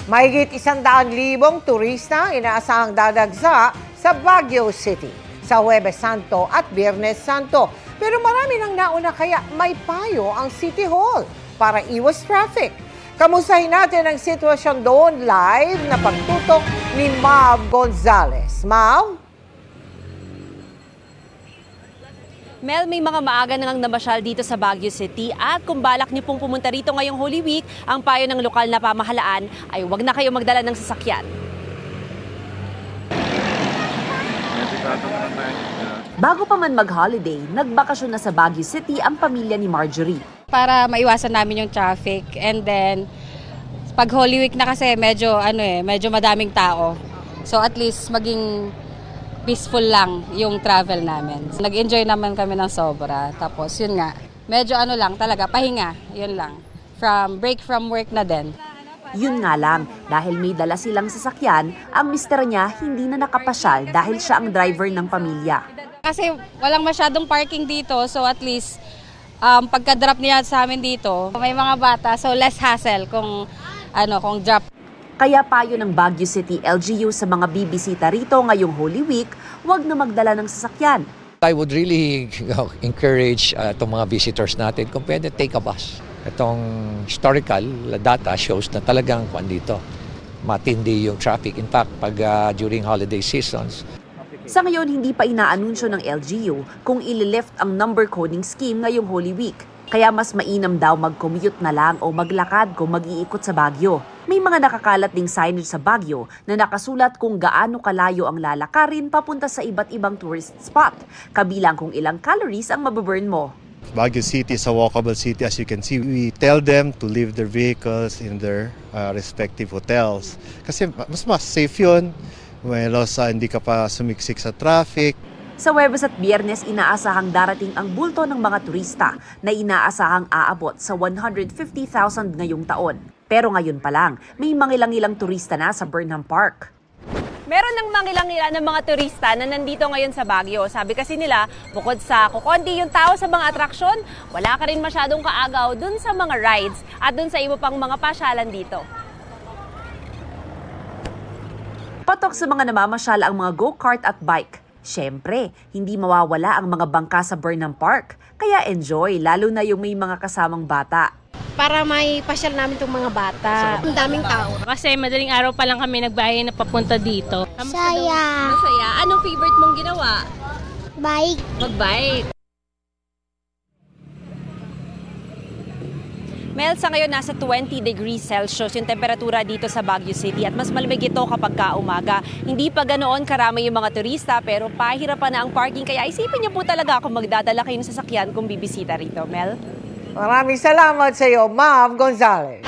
Mahigit 100,000 turista inaasahang dadagsa sa Baguio City sa Huwebes Santo at Biyernes Santo. Pero marami nang nauna kaya may payo ang City Hall para iwas traffic. Kamustahin natin ang sitwasyon doon live na pagtutok ni Mav Gonzalez. Mav? Mel, may mga maaga nang namasyal dito sa Baguio City at kung balak niyo pong pumunta rito ngayong Holy Week, ang payo ng lokal na pamahalaan ay huwag na kayo magdala ng sasakyan. Bago pa man mag-holiday, nagbakasyon na sa Baguio City ang pamilya ni Marjorie. Para maiwasan namin yung traffic, and then pag Holy Week na kasi medyo madaming tao. So at least maging peaceful lang yung travel namin. Nag-enjoy naman kami ng sobra. Tapos yun nga, medyo talaga, pahinga, yun lang. Break from work na din. Yun nga lang, dahil may dala silang sasakyan, ang mister niya hindi na nakapasyal dahil siya ang driver ng pamilya. Kasi walang masyadong parking dito, so at least pagka-drop niya sa amin dito, may mga bata, so less hassle kung drop. Kaya payo ng Baguio City LGU sa mga bibisita rito ngayong Holy Week, huwag na magdala ng sasakyan. I would really encourage itong mga visitors natin kung pwede take a bus. Itong historical data shows na talagang dito matindi yung traffic. In fact, pag during holiday seasons. Sa ngayon, hindi pa inaanunsyo ng LGU kung ililift ang number coding scheme ngayong Holy Week. Kaya mas mainam daw mag-commute na lang o maglakad kung mag-iikot sa Baguio. May mga nakakalat ding signage sa Baguio na nakasulat kung gaano kalayo ang lalakarin papunta sa iba't ibang tourist spot, kabilang kung ilang calories ang mababurn mo. Baguio City is a walkable city. As you can see, we tell them to leave their vehicles in their respective hotels. Kasi mas safe yun, hindi ka pa sumiksik sa traffic. Sa Huwebes at Biyernes, inaasahang darating ang bulto ng mga turista na inaasahang aabot sa 150,000 ngayong taon. Pero ngayon pa lang, may mangilang-ilang turista na sa Burnham Park. Meron ng mangilang-ilan ng mga turista na nandito ngayon sa Baguio. Sabi kasi nila, bukod sa kukonti yung tao sa mga atraksyon, wala ka rin masyadong kaagaw dun sa mga rides at dun sa iba pang mga pasyalan dito. Patok sa mga namamasyal ang mga go-kart at bike. Siyempre, hindi mawawala ang mga bangka sa Burnham Park. Kaya enjoy, lalo na yung may mga kasamang bata. Para may pasyal namin itong mga bata. Ang daming tao. Kasi madaling araw pa lang kami nagbahay na papunta dito. Saya. Masaya. Anong favorite mong ginawa? Bike. Mag-bike. Mel, sa ngayon nasa 20 degrees Celsius yung temperatura dito sa Baguio City at mas malamig ito kapag umaga. Hindi pa ganoon karami yung mga turista pero pahirapan na ang parking kaya isipin niyo po talaga kung magdadala kayo ng sasakyan kung bibisita rito, Mel. Maraming salamat sa iyo, Mav Gonzalez.